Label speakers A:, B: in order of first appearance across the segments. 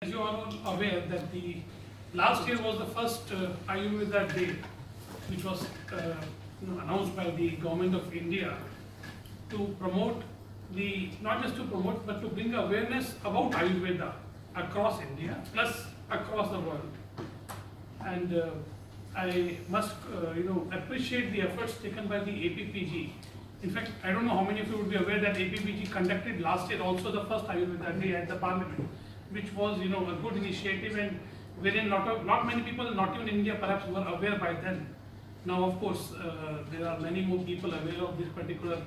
A: As you are all aware that the last year was the first Ayurveda Day, which was announced by the government of India to promote not just to promote but to bring awareness about Ayurveda across India plus across the world. And I must appreciate the efforts taken by the APPG. In fact, I don't know how many of you would be aware that APPG conducted last year also the first Ayurveda Day at the Parliament, which was a good initiative, and wherein not many people, not even in India perhaps, were aware by then. Now of course there are many more people aware of this particular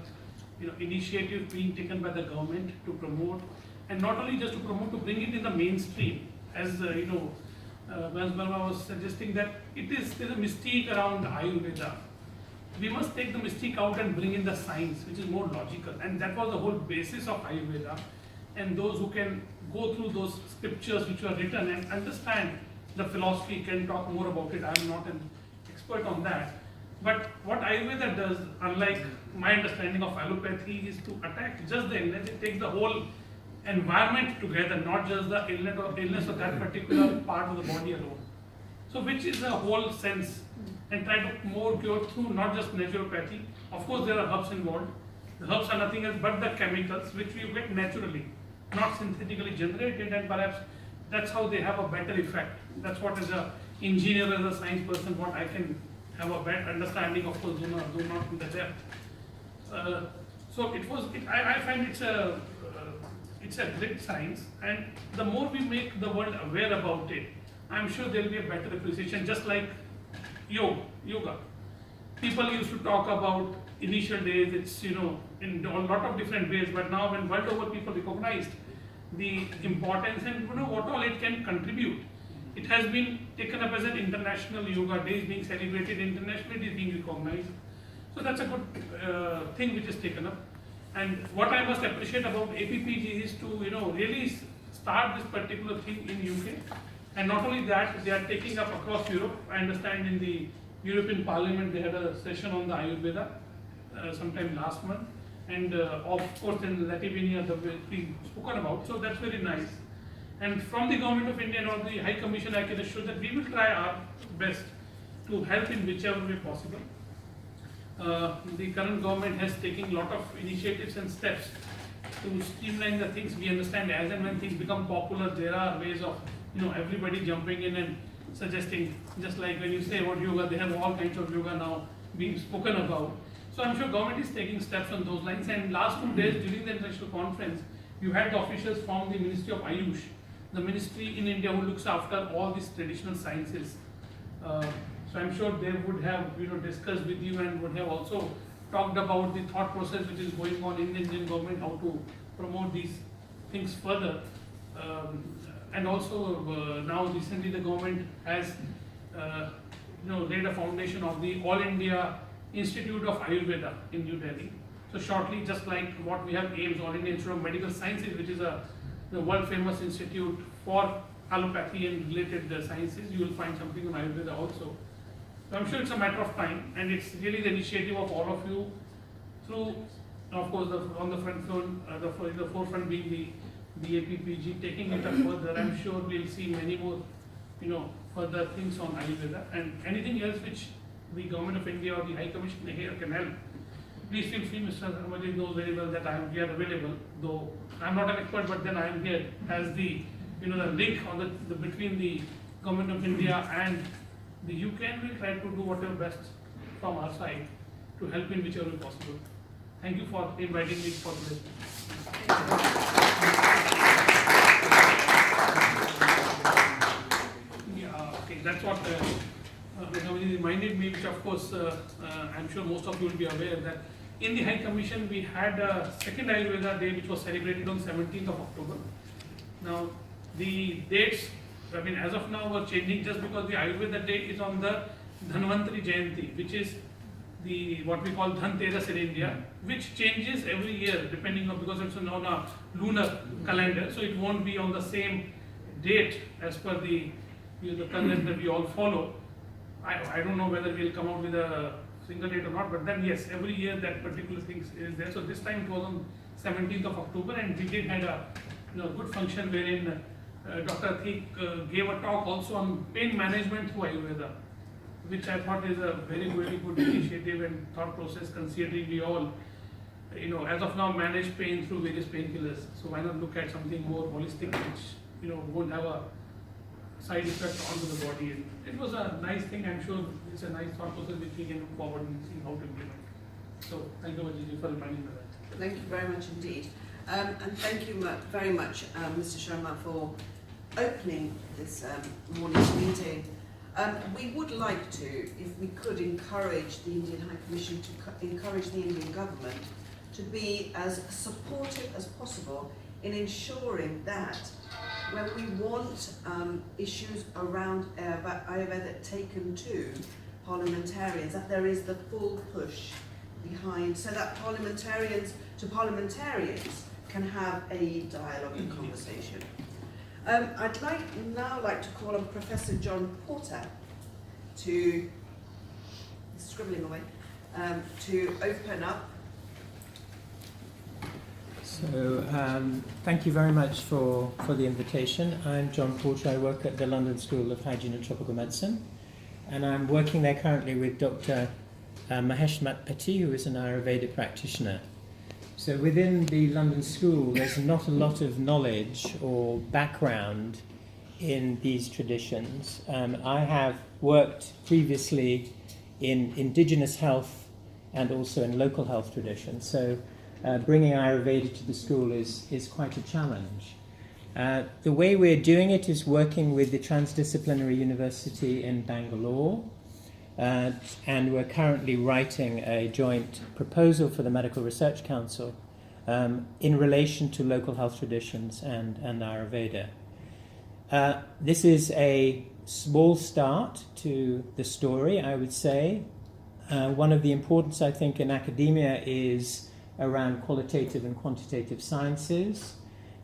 A: initiative being taken by the government to promote, and not only just to promote, to bring it in the mainstream. As Vans Verma was suggesting that there's a mystique around Ayurveda. We must take the mystique out and bring in the science, which is more logical, and that was the whole basis of Ayurveda. And those who can go through those scriptures which were written and understand the philosophy can talk more about it. I am not an expert on that. But what Ayurveda does, unlike my understanding of allopathy, is to attack just the illness. It takes the whole environment together, not just the illness of that particular part of the body alone. So which is the whole sense, and try to more cure through not just naturopathy. Of course there are herbs involved. The herbs are nothing else but the chemicals which we get naturally, not synthetically generated, and perhaps that's how they have a better effect. That's what, as an engineer, as a science person, what I can have a better understanding, of course, do not in the depth. So I find it's a great science, and the more we make the world aware about it, I'm sure there will be a better appreciation. Just like yoga. People used to talk about initial days, it's in a lot of different ways, but now when world over people recognized the importance and what all it can contribute. It has been taken up as an international yoga day, is being celebrated internationally, it is being recognized. So that's a good thing which is taken up. And what I must appreciate about APPG is to really start this particular thing in UK. And not only that, they are taking up across Europe. I understand in the European Parliament they had a session on the Ayurveda sometime last month, and of course in Latvia being spoken about. So that's very nice. And from the Government of India or the High Commission, I can assure that we will try our best to help in whichever way possible. The current government has taken a lot of initiatives and steps to streamline the things. We understand as and when things become popular, there are ways of everybody jumping in and suggesting. Just like when you say about yoga, they have all kinds of yoga now being spoken about. So I'm sure government is taking steps on those lines. And last 2 days during the international conference, you had the officials from the Ministry of Ayush, the ministry in India who looks after all these traditional sciences. So I'm sure they would have discussed with you and would have also talked about the thought process which is going on in the Indian government, how to promote these things further. And also now recently the government has laid a foundation of the All India Institute of Ayurveda in New Delhi. So shortly, just like what we have AIIMS, All India Institute of Medical Sciences, which is the world famous institute for allopathy and related sciences, you will find something on Ayurveda also. So I'm sure it's a matter of time, and it's really the initiative of all of you through, of course, on the forefront being the APPG, taking it up further. I'm sure we'll see many more, further things on Ayurveda, and anything else which the Government of India or the High Commission here can help. Please feel free. Mr. Ramajit knows very well that I am here available, though I'm not an expert, but then I am here as the the link on the between the Government of India and the UK, and we'll try to do whatever best from our side to help in whichever way possible. Thank you for inviting me for this. Yeah, okay, that's what Ramajit reminded me, which of course I'm sure most of you will be aware that in the High Commission we had a second Ayurveda Day which was celebrated on 17th of October. Now the dates, as of now, were changing just because the Ayurveda Day is on the Dhanvantari Jayanti, which is what we call Dhanteras in India, which changes every year depending on, because it's on a lunar calendar, so it won't be on the same date as per the calendar that we all follow. I don't know whether we'll come out with a single date or not, but then yes, every year that particular thing is there. So this time it was on 17th of October, and we did had a good function wherein Dr. Atik gave a talk also on pain management through Ayurveda, which I thought is a very good initiative and thought process, considering we all, as of now manage pain through various painkillers. So why not look at something more holistic, which won't have a side effect onto the body. And it was a nice thing. I'm sure it's a nice thought process which we can look forward and see how to implement. So thank you, Vajiji, for reminding me of that.
B: Thank you very much indeed. And thank you very much, Mr. Sharma, for opening this morning's meeting. We would like to, if we could, encourage the Indian High Commission to encourage the Indian government to be as supportive as possible in ensuring that when we want issues around Ayurveda taken to parliamentarians, that there is the full push behind, so that parliamentarians can have a dialogue and conversation. I'd now like to call on Professor John Porter to, scribbling away, to open up.
C: So thank you very much for the invitation. I'm John Porter. I work at the London School of Hygiene and Tropical Medicine, and I'm working there currently with Dr. Mahesh Matpati, who is an Ayurveda practitioner. So within the London School, there's not a lot of knowledge or background in these traditions. I have worked previously in indigenous health and also in local health traditions. So bringing Ayurveda to the school is quite a challenge. The way we're doing it is working with the Transdisciplinary University in Bangalore, and we're currently writing a joint proposal for the Medical Research Council in relation to local health traditions and Ayurveda. This is a small start to the story, I would say. One of the importance, I think, in academia is around qualitative and quantitative sciences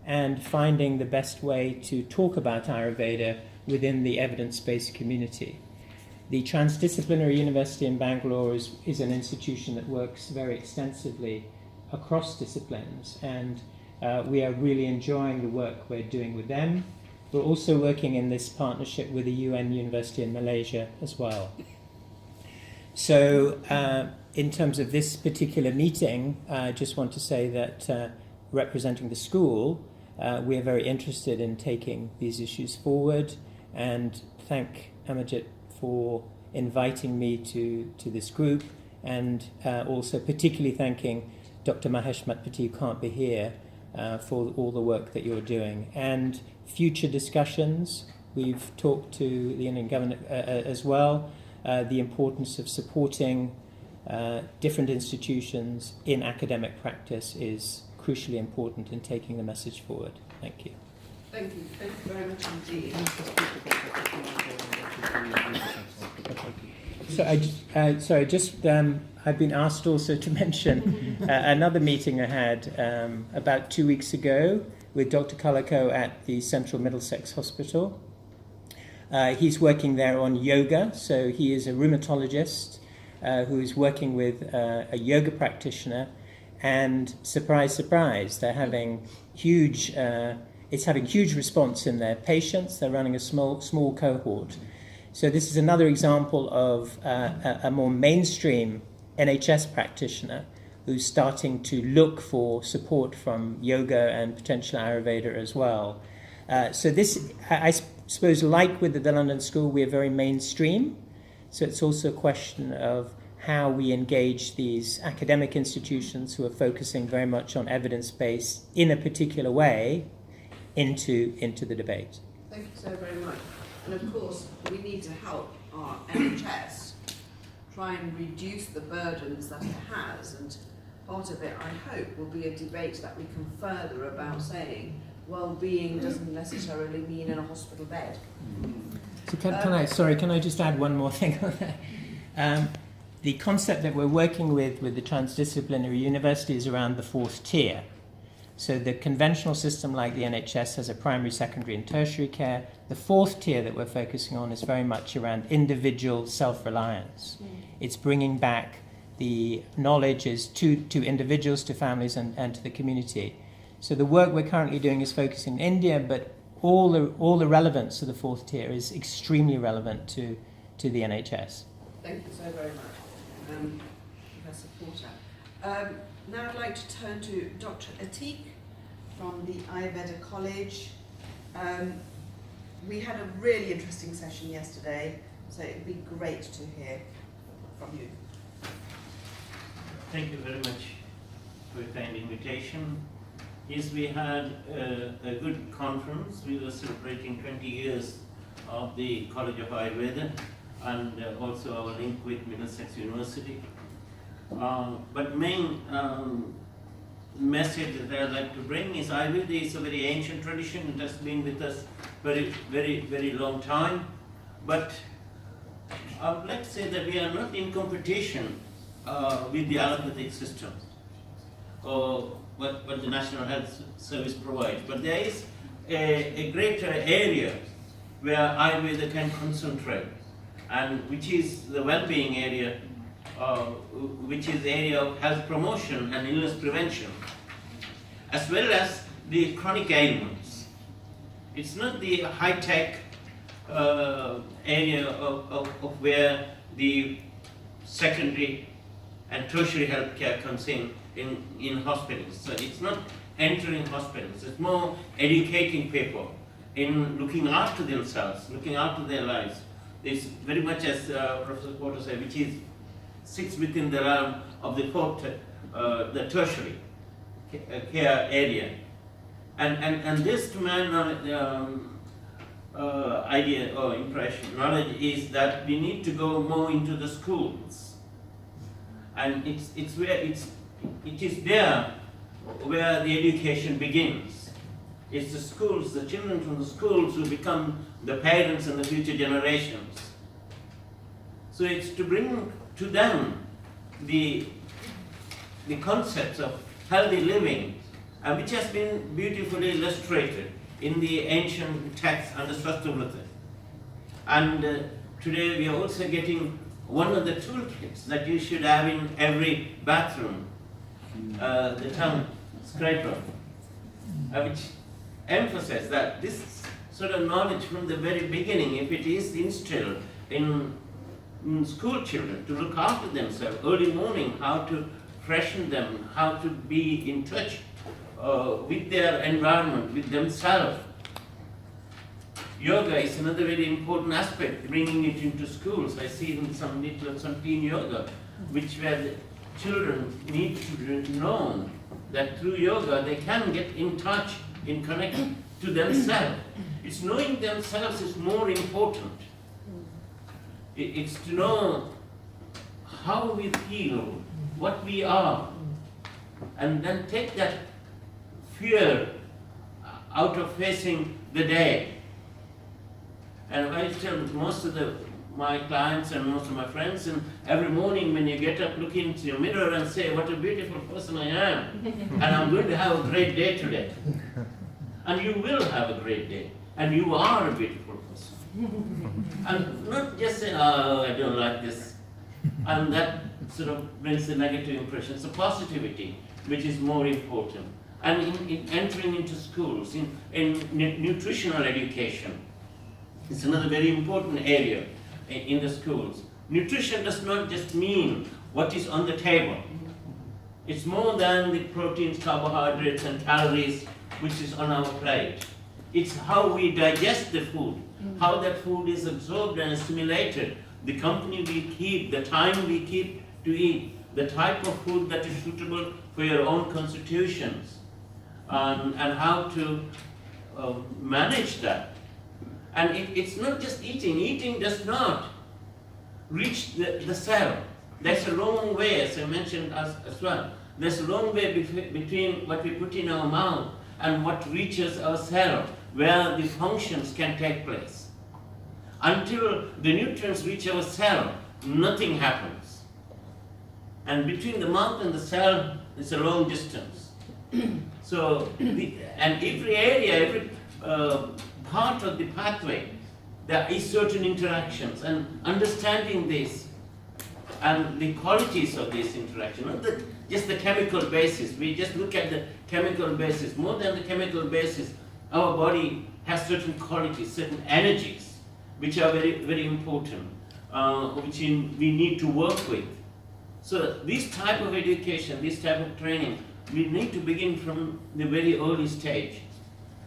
C: and finding the best way to talk about Ayurveda within the evidence-based community. The Transdisciplinary University in Bangalore is an institution that works very extensively across disciplines, and we are really enjoying the work we're doing with them. We're also working in this partnership with the UN University in Malaysia as well. So in terms of this particular meeting, I just want to say that representing the school, we are very interested in taking these issues forward, and thank Amajit for inviting me to this group, and also particularly thanking Dr. Mahesh Matpati, who can't be here, for all the work that you're doing. And future discussions, we've talked to the Indian government as well, the importance of supporting different institutions in academic practice is crucially important in taking the message forward. Thank you.
B: Thank you very much indeed.
C: So I've been asked also to mention another meeting I had about 2 weeks ago with Dr. Kalako at the Central Middlesex Hospital. He's working there on yoga, so he is a rheumatologist who is working with a yoga practitioner, and surprise, surprise, they're having it's having huge response in their patients. They're running a small cohort. So this is another example of a more mainstream NHS practitioner who's starting to look for support from yoga and potential Ayurveda as well. So this, I suppose, like with the London School, we are very mainstream. So it's also a question of how we engage these academic institutions who are focusing very much on evidence-based in a particular way into the debate.
B: Thank you so very much. And of course, we need to help our NHS try and reduce the burdens that it has. And part of it, I hope, will be a debate that we can further about saying well-being doesn't necessarily mean in a hospital bed.
C: So can I just add one more thing on that? The concept that we're working with the Transdisciplinary University is around the fourth tier. So the conventional system like the NHS has a primary, secondary and tertiary care. The fourth tier that we're focusing on is very much around individual self-reliance. It's bringing back the knowledge to individuals, to families and to the community. So the work we're currently doing is focusing in India, but all the relevance of the fourth tier is extremely relevant to the NHS.
B: Thank you so very much, Professor Porter. Now I'd like to turn to Dr. Atik from the Ayurveda College. We had a really interesting session yesterday, so it'd be great to hear from you.
D: Thank you very much for your kind invitation. Yes, we had a good conference. We were celebrating 20 years of the College of Ayurveda and also our link with Middlesex University. But main message that I'd like to bring is Ayurveda is a very ancient tradition. It has been with us very long time. But I would like to say that we are not in competition with the allopathic system or what the National Health Service provides. But there is a greater area where Ayurveda can concentrate, and which is the well-being area, which is the area of health promotion and illness prevention, as well as the chronic ailments. It's not the high-tech area of where the secondary and tertiary healthcare comes in hospitals. So it's not entering hospitals, it's more educating people in looking after themselves, looking after their lives. It's very much as Professor Porter said, which sits within the realm of the the tertiary care area. And this, to my idea or impression, knowledge is that we need to go more into the schools, and it is there where the education begins. It's the schools, the children from the schools who become the parents and the future generations. So it's to bring to them the concepts of healthy living, which has been beautifully illustrated in the ancient texts under Swasthyavrata. And today we are also getting one of the toolkits that you should have in every bathroom, the tongue scraper, which emphasizes that this sort of knowledge from the very beginning, if it is instilled in school children to look after themselves early morning, how to freshen them, how to be in touch with their environment, with themselves. Yoga is another very important aspect, bringing it into schools. I see in some teen yoga, where the children need to know that through yoga they can get in touch, in connection to themselves. It's knowing themselves is more important. It's to know how we feel, what we are, and then take that fear out of facing the day. And I tell most of my clients and most of my friends, and every morning when you get up, look into your mirror and say, what a beautiful person I am, and I'm going to have a great day today. And you will have a great day, and you are a beautiful person. And not just say, oh, I don't like this, and that sort of brings the negative impression. So positivity, which is more important. And in entering into schools, in nutritional education, it's another very important area in the schools. Nutrition does not just mean what is on the table. It's more than the proteins, carbohydrates, and calories which is on our plate. It's how we digest the food, how that food is absorbed and assimilated, the company we keep, the time we keep to eat, the type of food that is suitable for your own constitutions, and how to manage that. And it's not just eating. Eating does not reach the cell. There's a long way, as I mentioned as well. There's a long way between what we put in our mouth and what reaches our cell, where the functions can take place. Until the nutrients reach our cell, nothing happens. And between the mouth and the cell, it's a long distance. So, and every area, every part of the pathway, there is certain interactions, and understanding this and the qualities of this interaction, not just the chemical basis. We just look at the chemical basis. More than the chemical basis, our body has certain qualities, certain energies, which are very, very important, we need to work with. So this type of education, this type of training, we need to begin from the very early stage.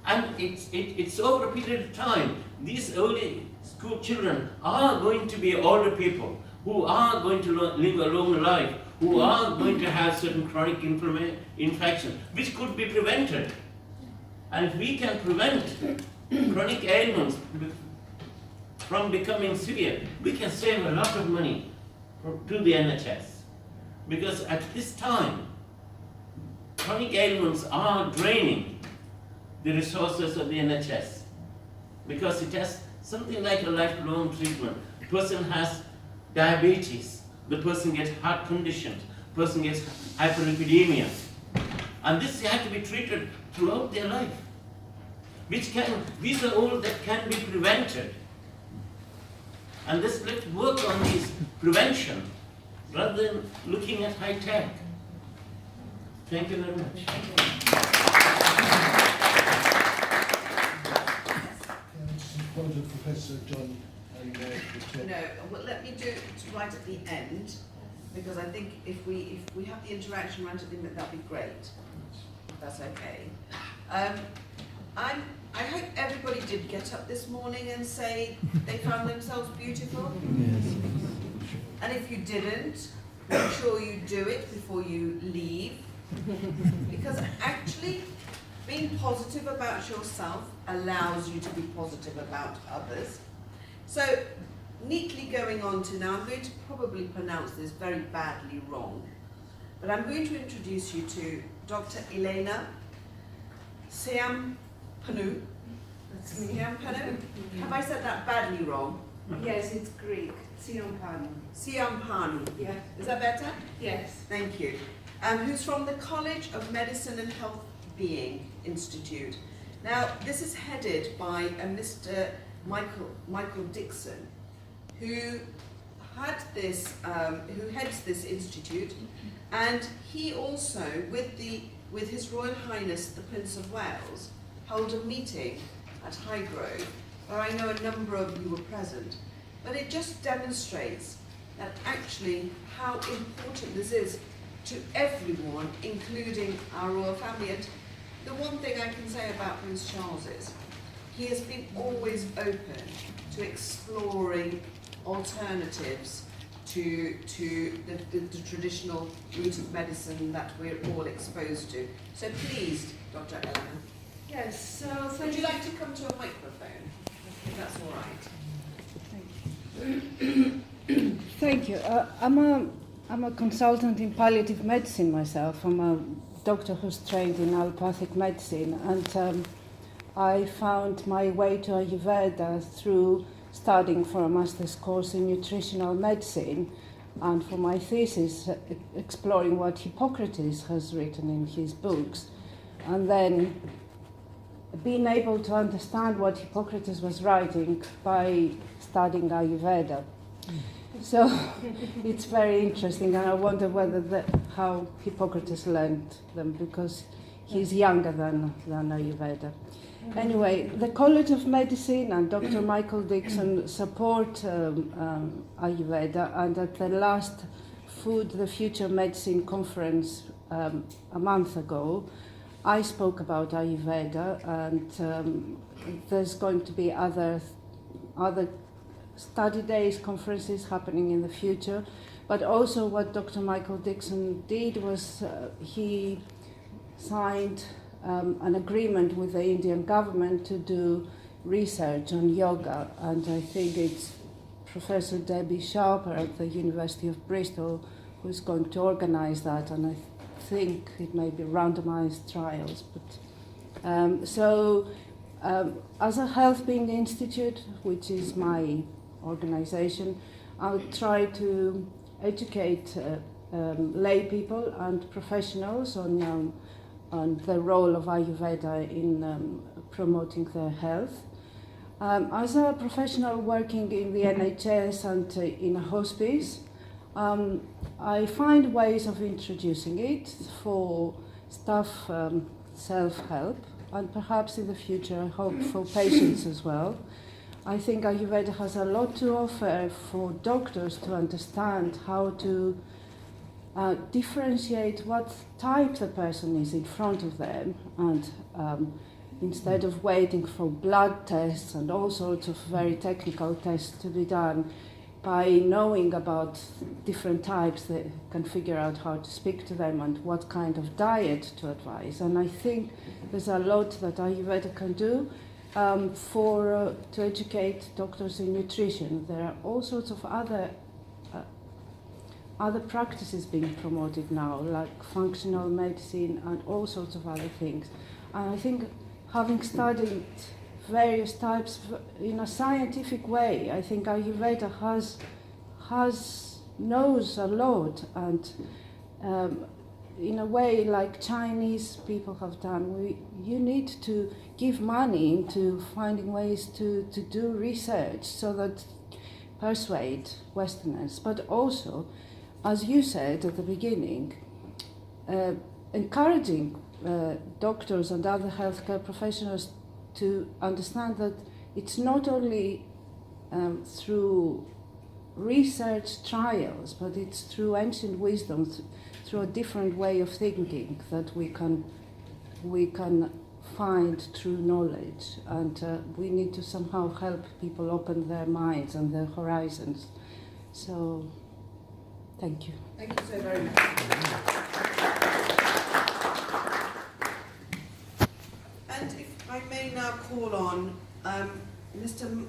D: And it's over a period of time. These early school children are going to be older people who are going to live a long life, who are going to have certain chronic infection, which could be prevented. And if we can prevent chronic ailments from becoming severe, we can save a lot of money to the NHS. Because at this time, chronic ailments are draining the resources of the NHS. Because it has something like a lifelong treatment. The person has diabetes, the person gets heart conditions, the person gets hyperlipidemia. And this has to be treated throughout their life. These are all that can be prevented. And let's work on this prevention rather than looking at high tech. Thank you very much.
E: Apologies, Professor John.
B: No, well, let me do it right at the end, because I think if we have the interaction right at the end, that'd be great. That's okay. I hope everybody did get up this morning and say they found themselves beautiful.
C: Yes.
B: And if you didn't, make sure you do it before you leave. Because actually, being positive about yourself allows you to be positive about others. So, neatly going on to now, I'm going to probably pronounce this very badly wrong, but I'm going to introduce you to Dr. Elena Siampanu. Siampanu? Have I said that badly wrong?
F: Yes, it's Greek. Siompanu.
B: Siampanu.
F: Yeah.
B: Is that better?
F: Yes.
B: Thank you. Who's from the College of Medicine and Health Being Institute. Now, this is headed by a Mr. Michael Dixon, who heads this institute, and he also, with His Royal Highness the Prince of Wales, held a meeting at Highgrove, where I know a number of you were present. But it just demonstrates that actually how important this is to everyone, including our royal family. And the one thing I can say about Prince Charles is he has been always open to exploring alternatives to the traditional route of medicine that we're all exposed to. So please, Dr. Ellen,
F: Yes, so
B: would you like to come to a microphone, if that's all right?
F: Thank you. I'm a consultant in palliative medicine myself. I'm a doctor who's trained in allopathic medicine, and I found my way to Ayurveda through studying for a master's course in nutritional medicine, and for my thesis exploring what Hippocrates has written in his books, and then being able to understand what Hippocrates was writing by studying Ayurveda. So it's very interesting, and I wonder how Hippocrates learned them, because he's younger than Ayurveda. Anyway, the College of Medicine and Dr. Michael Dixon support Ayurveda, and at the last Food the Future Medicine conference a month ago, I spoke about Ayurveda, and there's going to be other study days, conferences happening in the future. But also what Dr. Michael Dixon did was he signed an agreement with the Indian government to do research on yoga, and I think it's Professor Debbie Sharper at the University of Bristol who's going to organize that, and I think it may be randomized trials. But as a Health Being Institute, which is my organization, I'll try to educate lay people and professionals on the role of Ayurveda in promoting their health. As a professional working in the NHS and in a hospice, I find ways of introducing it for staff self-help, and perhaps in the future, I hope for patients as well. I think Ayurveda has a lot to offer for doctors to understand how to differentiate what type the person is in front of them, and instead of waiting for blood tests and all sorts of very technical tests to be done, by knowing about different types, they can figure out how to speak to them and what kind of diet to advise. And I think there's a lot that Ayurveda can do to educate doctors in nutrition. There are all sorts of other practices being promoted now, like functional medicine and all sorts of other things. And I think, having studied various types in a scientific way, I think Ayurveda knows a lot, and in a way like Chinese people have done, you need to give money into finding ways to do research so that persuade Westerners, but also, as you said at the beginning, encouraging doctors and other healthcare professionals to understand that it's not only through research trials, but it's through ancient wisdom, through a different way of thinking, that we can find true knowledge, and we need to somehow help people open their minds and their horizons. So, thank you.
B: Thank you so very much. And if I may now call on Mr.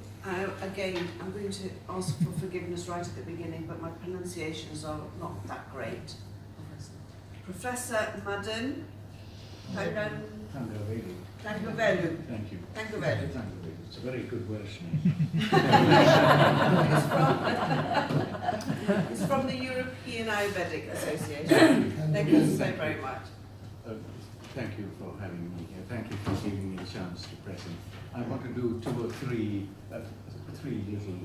B: Again, I'm going to ask for forgiveness right at the beginning, but my pronunciations are not that great. Professor Madden
G: Tangavelu.
B: Tangavelu.
G: Thank you.
B: Tangavelu.
G: Tangavelu. It's a very good Welsh name.
B: It's from the European Ayurvedic Association. Thank you so very much.
G: Thank you for having me here. Thank you for giving me a chance to present. I want to do two or three little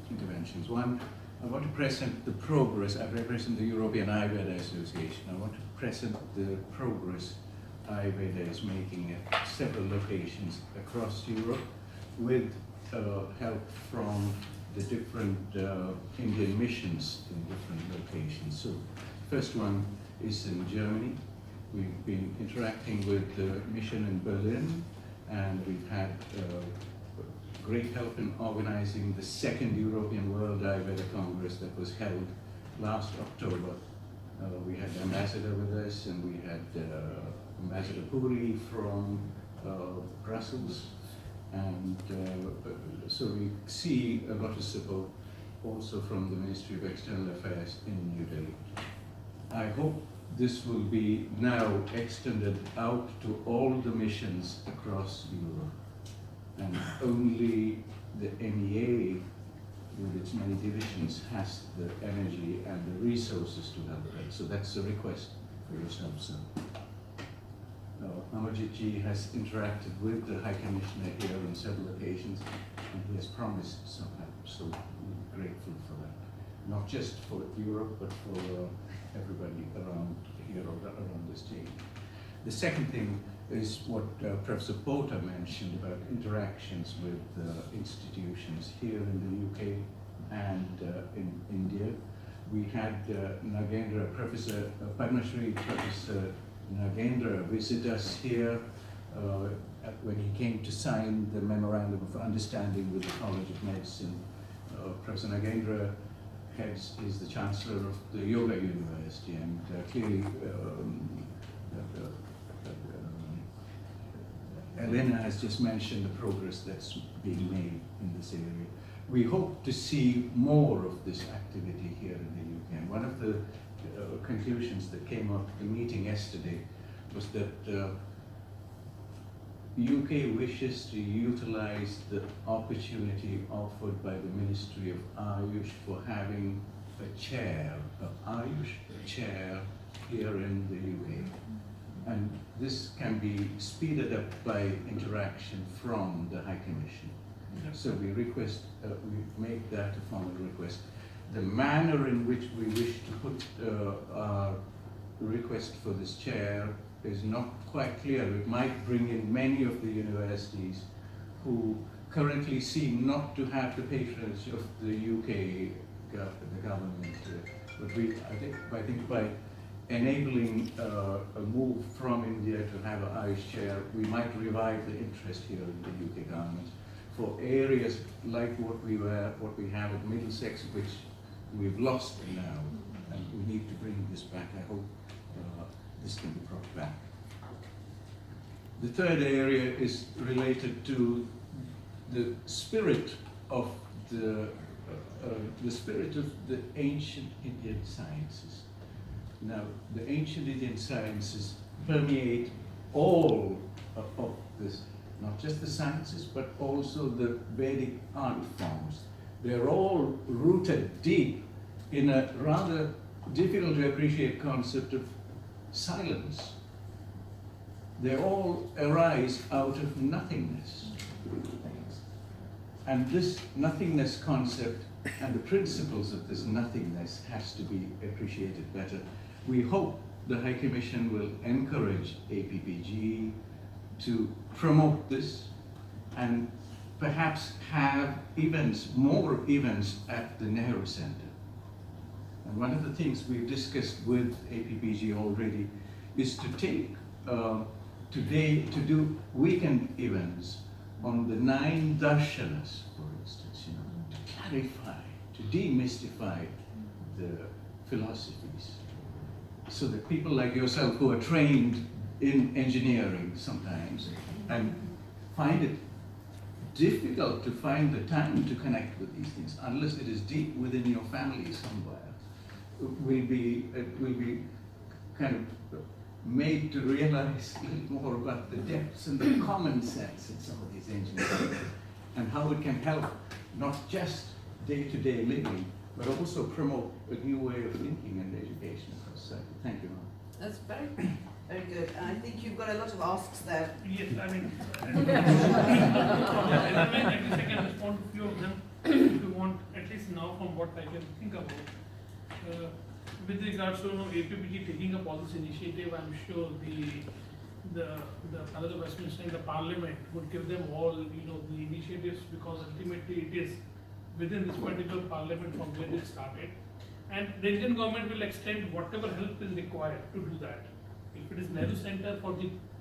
G: interventions. One, I want to present the progress. I represent the European Ayurveda Association. I want to present the progress Ayurveda is making at several locations across Europe, with help from the different Indian missions in different locations. So, first one is in Germany. We've been interacting with the mission in Berlin, and we've had great help in organizing the second European World Ayurveda Congress that was held last October. We had the ambassador with us, and we had Ambassador Puri from Brussels, and so we see a lot of support also from the Ministry of External Affairs in New Delhi. I hope this will be now extended out to all the missions across Europe, and only the MEA, with its many divisions, has the energy and the resources to help that. So that's a request for yourself, sir. Amarjit Ji has interacted with the High Commissioner here on several occasions, and he has promised some help, so we're grateful for that. Not just for Europe, but for everybody around here or around the state. The second thing is what Professor Porter mentioned about interactions with institutions here in the UK and in India. We had Nagendra, Professor Padma Shri Professor Nagendra visit us here when he came to sign the Memorandum of Understanding with the College of Medicine. Professor Nagendra is the Chancellor of the Yoga University, and clearly Elena has just mentioned the progress that's being made in this area. We hope to see more of this activity here in the UK. And one of the conclusions that came out of the meeting yesterday was that UK wishes to utilize the opportunity offered by the Ministry of Ayush for having a chair, an Ayush chair here in the UK. And this can be speeded up by interaction from the High Commission. So we request, we make that a formal request. The manner in which we wish to put our request for this chair is not quite clear. It might bring in many of the universities who currently seem not to have the patronage of the UK the government. But I think by enabling a move from India to have an Irish chair, we might revive the interest here in the UK government for areas like what we have at Middlesex, which we've lost now, and we need to bring this back. I hope this can be brought back. The third area is related to the spirit of the ancient Indian sciences. Now, the ancient Indian sciences permeate all of this, not just the sciences, but also the Vedic art forms. They're all rooted deep in a rather difficult to appreciate concept of silence. They all arise out of nothingness. And this nothingness concept and the principles of this nothingness has to be appreciated better. We hope the High Commission will encourage APPG to promote this and perhaps have events, more events at the Nehru Center. And one of the things we've discussed with APPG already is to take today to do weekend events on the 9 darshanas, for instance, to clarify, to demystify the philosophies, so that people like yourself who are trained in engineering sometimes and find it difficult to find the time to connect with these things, unless it is deep within your family somewhere, will be kind of made to realize a little more about the depths and the common sense in some of these engineering and how it can help not just day-to-day living, but also promote a new way of thinking and education across society. Thank you, Mark.
B: That's very, very good. And I think you've got a lot of asks there.
A: Yes, I mean, at least I can respond to a few of them if you want, at least now from what I can think about. With regards to APPG taking a policy initiative, I'm sure the Father of Westminster and the Parliament would give them all the initiatives, because ultimately it is within this particular Parliament from where it started, and the Indian government will extend whatever help is required to do that. If it is Nehru Center for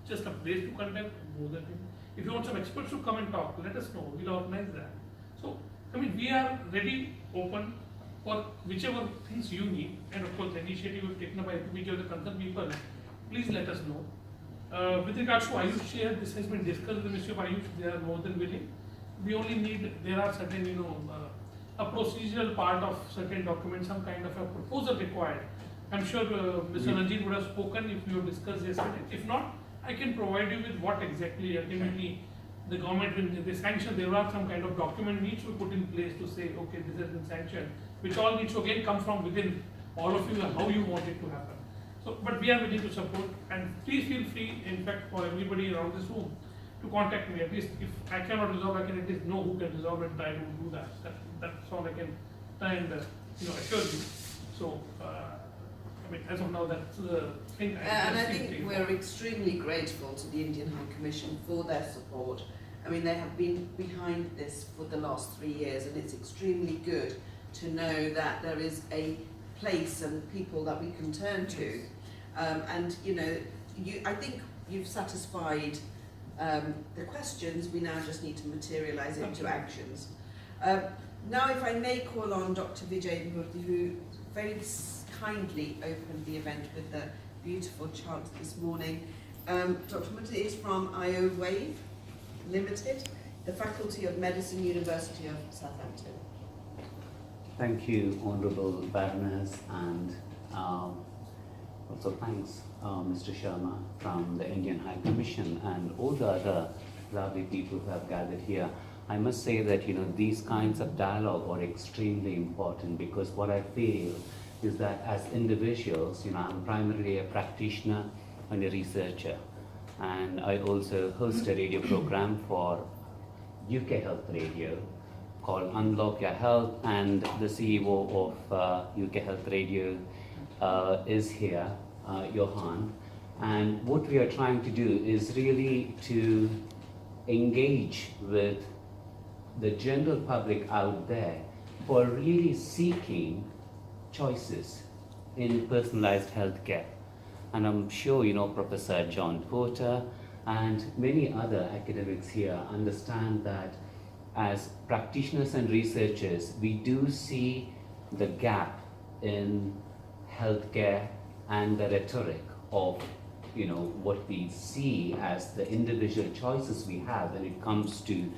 A: just a place to conduct, more than if you want some experts to come and talk, let us know. We'll organize that. So I mean, we are ready, open for whichever things you need, and of course the initiative is taken up by APPG or the concerned people, please let us know. With regards to Ayush chair, this has been discussed with the Ministry of Ayush. They are more than willing. We only need, there are certain, a procedural part of certain documents, some kind of a proposal required. I'm sure Mr. Ranjit would have spoken if you discussed yesterday. If not, I can provide you with what exactly ultimately the government, when they sanction, there are some kind of document needs to be put in place to say, okay, this has been sanctioned, which all needs to again come from within all of you and how you want it to happen. So, but we are willing to support, and please feel free, in fact, for everybody around this room to contact me. At least if I cannot resolve, I can at least know who can resolve and try to do that. That's all I can try and assure you. So, I mean, as of now, that's the thing.
B: And I think we're extremely grateful to the Indian High Commission for their support. I mean, they have been behind this for the last 3 years, and it's extremely good to know that there is a place and people that we can turn to. And I think you've satisfied the questions. We now just need to materialize into actions. Now, if I may call on Dr. Vijay Murthy, who very kindly opened the event with the beautiful chant this morning. Dr. Murthy is from Ayurveda Limited, the Faculty of Medicine, University of Southampton.
H: Thank you, Honourable Baroness, and also thanks Mr. Sharma from the Indian High Commission and all the other lovely people who have gathered here. I must say that these kinds of dialogue are extremely important, because what I feel is that as individuals, I'm primarily a practitioner and a researcher, and I also host a radio program for UK Health Radio called Unlock Your Health, and the CEO of UK Health Radio is here, Johan. And what we are trying to do is really to engage with the general public out there for really seeking choices in personalized healthcare. And I'm sure Professor John Porter and many other academics here understand that as practitioners and researchers, we do see the gap in healthcare and the rhetoric of what we see as the individual choices we have when it comes to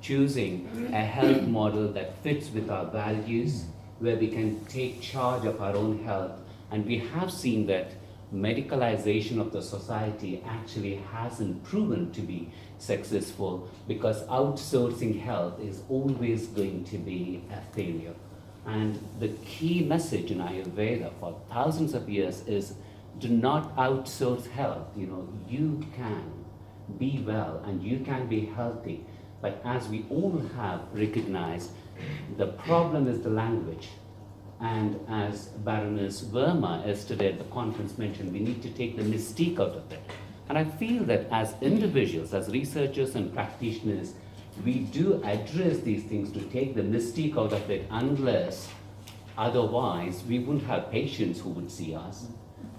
H: choosing a health model that fits with our values, where we can take charge of our own health. And we have seen that medicalization of the society actually hasn't proven to be successful, because outsourcing health is always going to be a failure. And the key message in Ayurveda for thousands of years is do not outsource health. You can be well and you can be healthy. But as we all have recognized, the problem is the language. And as Baroness Verma yesterday at the conference mentioned, we need to take the mystique out of it. And I feel that as individuals, as researchers and practitioners, we do address these things to take the mystique out of it, unless otherwise we wouldn't have patients who would see us.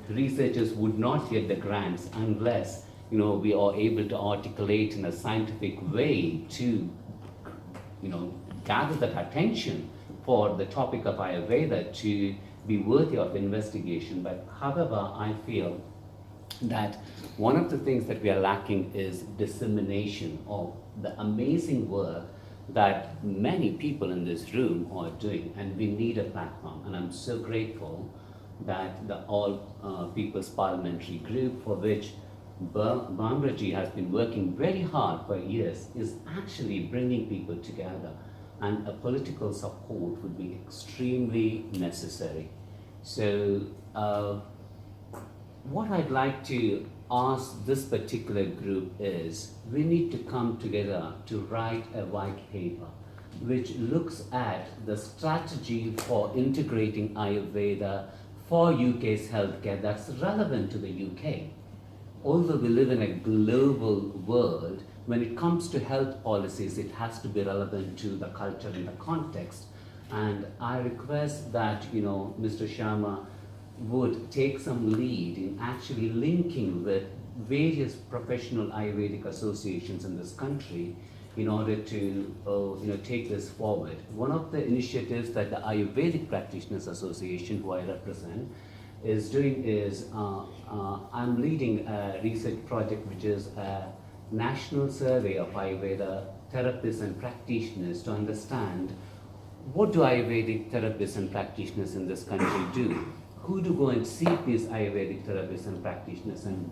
H: Researchers would not get the grants unless we are able to articulate in a scientific way to gather that attention for the topic of Ayurveda to be worthy of investigation. But however, I feel that one of the things that we are lacking is dissemination of the amazing work that many people in this room are doing, and we need a platform. And I'm so grateful that the All People's Parliamentary Group, for which Bamraji has been working very hard for years, is actually bringing people together, and a political support would be extremely necessary. So what I'd like to ask this particular group is, we need to come together to write a white paper which looks at the strategy for integrating Ayurveda for UK's healthcare that's relevant to the UK. Although we live in a global world, when it comes to health policies, it has to be relevant to the culture and the context. And I request that Mr. Sharma would take some lead in actually linking with various professional Ayurvedic associations in this country in order to take this forward. One of the initiatives that the Ayurvedic Practitioners Association, who I represent, is doing is I'm leading a research project which is a national survey of Ayurveda therapists and practitioners to understand what do Ayurvedic therapists and practitioners in this country do. Who do go and seek these Ayurvedic therapists and practitioners, and